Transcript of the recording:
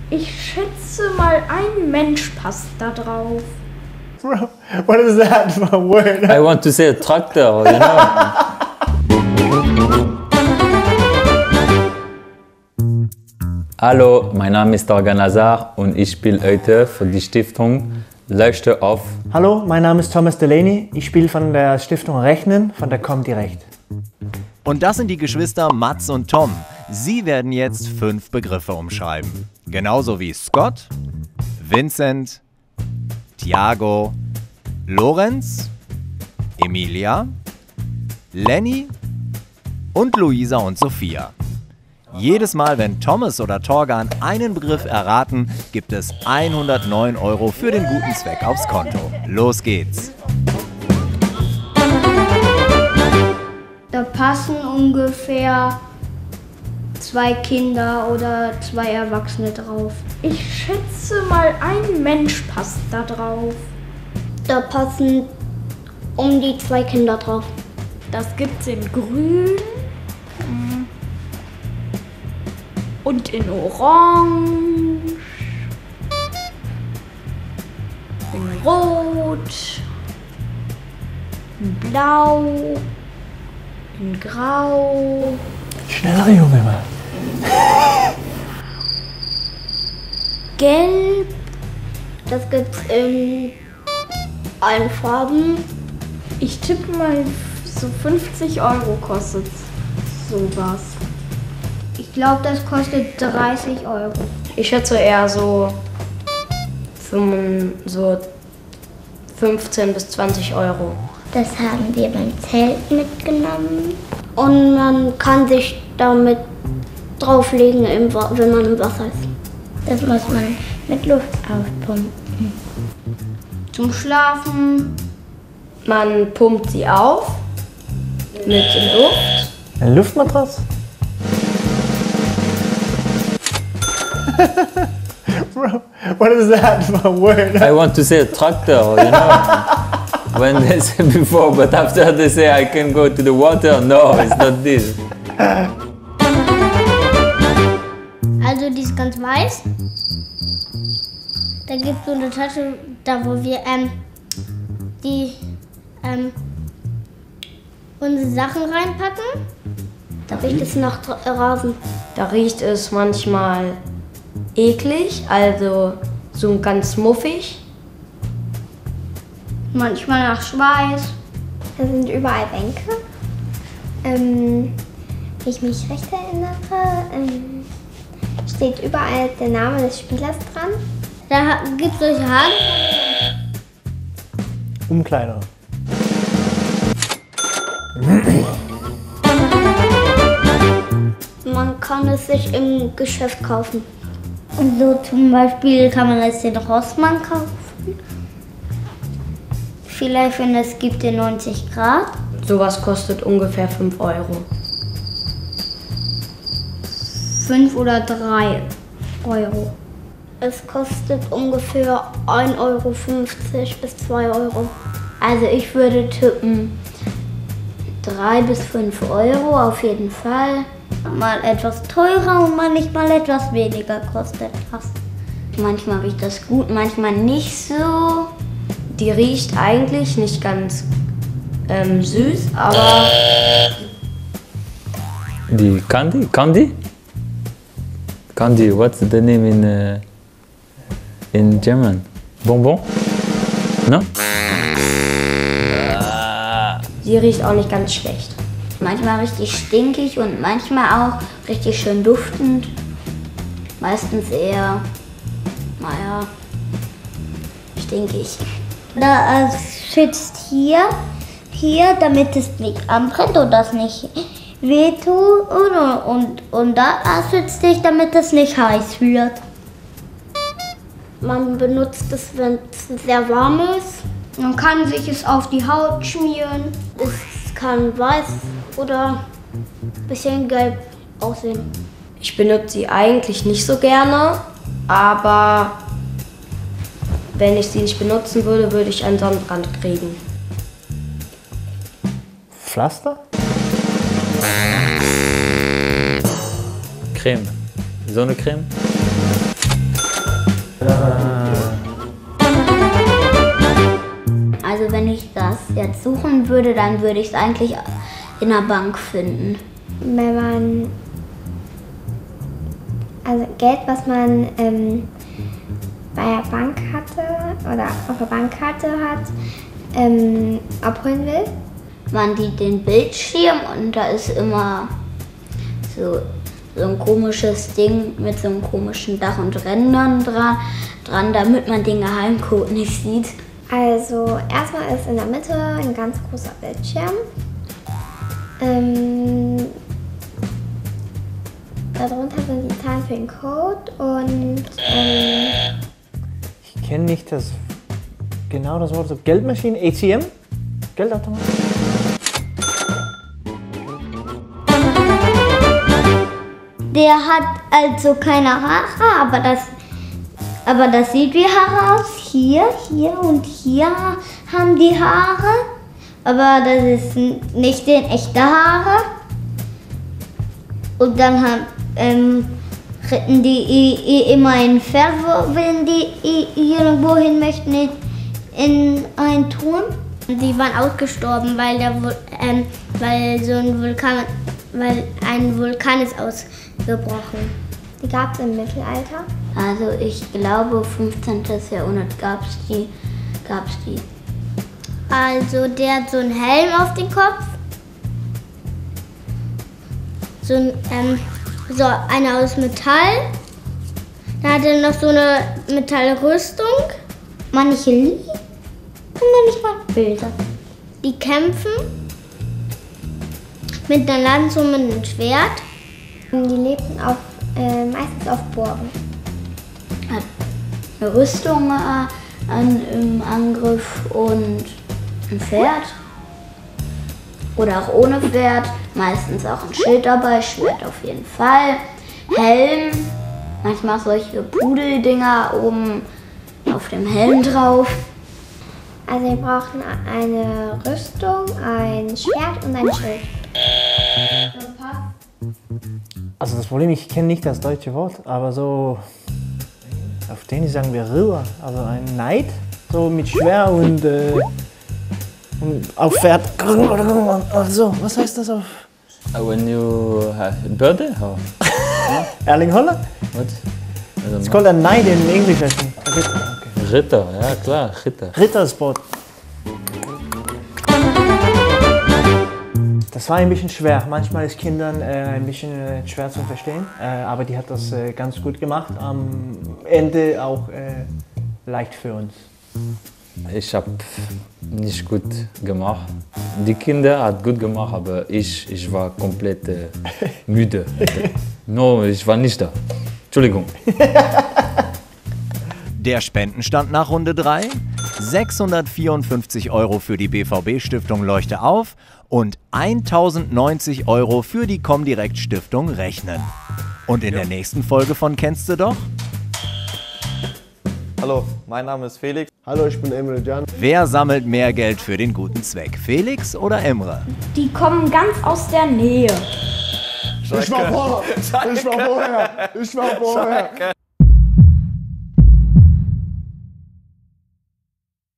Ich schätze mal, ein Mensch passt da drauf. Bro, what is that for a word? I want to say a tractor, you know. Hallo, mein Name ist Torgan Lazar und ich spiele heute für die Stiftung Leuchte auf. Hallo, mein Name ist Thomas Delaney. Ich spiele von der Stiftung Rechnen von der Comdirect. Und das sind die Geschwister Mats und Tom. Sie werden jetzt 5 Begriffe umschreiben. Genauso wie Scott, Vincent, Thiago, Lorenz, Emilia, Lenny und Luisa und Sophia. Jedes Mal, wenn Thomas oder Torgan einen Begriff erraten, gibt es 109 € für den guten Zweck aufs Konto. Los geht's! Da passen ungefähr 2 Kinder oder 2 Erwachsene drauf. Ich schätze mal, ein Mensch passt da drauf. Da passen um die 2 Kinder drauf. Das gibt's in grün und in orange, in rot, in blau, in grau. Schneller, Junge, Mann. Gelb. Das gibt's in allen Farben. Ich tippe mal, so 50 € kostet sowas. Ich glaube, das kostet 30 €. Ich schätze eher so 15 bis 20 €. Das haben wir beim Zelt mitgenommen. Und man kann sich damit drauflegen, wenn man im Wasser ist. Das muss man mit Luft aufpumpen. Zum Schlafen. Man pumpt sie auf mit Luft. Eine Luftmatratze? Bro, what is that for a word? I want to say a tractor, you know. When they say before, but after they say I can go to the water, no, it's not this. Also die ist ganz weiß. Da gibt es so eine Tasche, da wo wir unsere Sachen reinpacken. Da riecht es nach Rasen. Da riecht es manchmal eklig, also so ganz muffig. Manchmal nach Schweiß. Da sind überall Bänke. Wenn ich mich recht erinnere, steht überall der Name des Spielers dran. Da gibt es solche Haare. Umkleider. Man kann es sich im Geschäft kaufen. Und so zum Beispiel kann man es den Rossmann kaufen. Vielleicht, wenn es gibt, den 90 Grad. Sowas kostet ungefähr 5 €. 5 oder 3 €. Es kostet ungefähr 1,50 € bis 2 €. Also ich würde tippen 3 bis 5 € auf jeden Fall. Mal etwas teurer und manchmal etwas weniger kostet das. Manchmal riecht das gut, manchmal nicht so. Die riecht eigentlich nicht ganz süß, aber... The candy? Candy? Candy, what's the name in German? Bonbon? No? Sie riecht auch nicht ganz schlecht. Manchmal richtig stinkig und manchmal auch richtig schön duftend. Meistens eher, naja, stinkig. Da schützt hier, damit es nicht anbrennt und das nicht wehtut. Und da schützt dich, damit es nicht heiß wird. Man benutzt es, wenn es sehr warm ist. Man kann sich es auf die Haut schmieren. Es kann weiß oder ein bisschen gelb aussehen. Ich benutze sie eigentlich nicht so gerne, aber wenn ich sie nicht benutzen würde, würde ich einen Sonnenbrand kriegen. Pflaster? Creme. Sonnencreme? Also wenn ich das jetzt suchen würde, dann würde ich es eigentlich in der Bank finden. Wenn man also Geld, was man bei der Bank hatte oder auf der Bankkarte hat, abholen will. Man sieht den Bildschirm und da ist immer so ein komisches Ding mit so einem komischen Dach und Rändern dran, damit man den Geheimcode nicht sieht. Also erstmal ist in der Mitte ein ganz großer Bildschirm. Darunter sind die Zahlen für den Code und Ich kenne nicht genau das Wort. Geldmaschine, ATM? Geldautomat? Der hat also keine Haare, aber das sieht wie Haare aus. Hier und hier haben die Haare, aber das ist nicht den echte Haare. Und dann ritten die immer ein Pferd, wenn die irgendwo hin möchten in einen Turm. die waren ausgestorben, weil ein Vulkan ist ausgebrochen. Die gab es im Mittelalter. Also ich glaube 15. Jahrhundert gab's die. Also der hat so einen Helm auf den Kopf. So einer aus Metall. Dann hat er noch so eine Metallrüstung. Manche lieben und manchmal böse. Die kämpfen mit einer Lanze und mit einem Schwert. Die lebten meistens auf Burgen. Hat eine Rüstung im Angriff und ein Pferd. Oder auch ohne Pferd. Meistens auch ein Schild dabei, Schwert auf jeden Fall. Helm, manchmal solche Pudeldinger oben auf dem Helm drauf. Also wir brauchen eine Rüstung, ein Schwert und ein Schild. Also das Problem, ich kenne nicht das deutsche Wort, aber so auf Dänisch sagen wir Ritter, also ein Knight, so mit Schwert und auf Pferd. Also, was heißt das auf When you have birthday or Erling Haaland? what? I don't It's know. called a knight in English, I think. Ritter. Okay. Ritter, ja klar, Ritter. Rittersport. Das war ein bisschen schwer. Manchmal ist Kindern ein bisschen schwer zu verstehen, aber die hat das ganz gut gemacht. Am Ende auch leicht für uns. Ich habe nicht gut gemacht. Die Kinder hat gut gemacht, aber ich war komplett müde. No, ich war nicht da. Entschuldigung. Der Spendenstand nach Runde 3? 654 € für die BVB-Stiftung Leuchte auf und 1090 € für die Comdirect-Stiftung Rechnen. Und in der nächsten Folge von Kennst du doch? Hallo, mein Name ist Felix. Hallo, ich bin Emre Can. Wer sammelt mehr Geld für den guten Zweck? Felix oder Emre? Die kommen ganz aus der Nähe. Ich war vorher.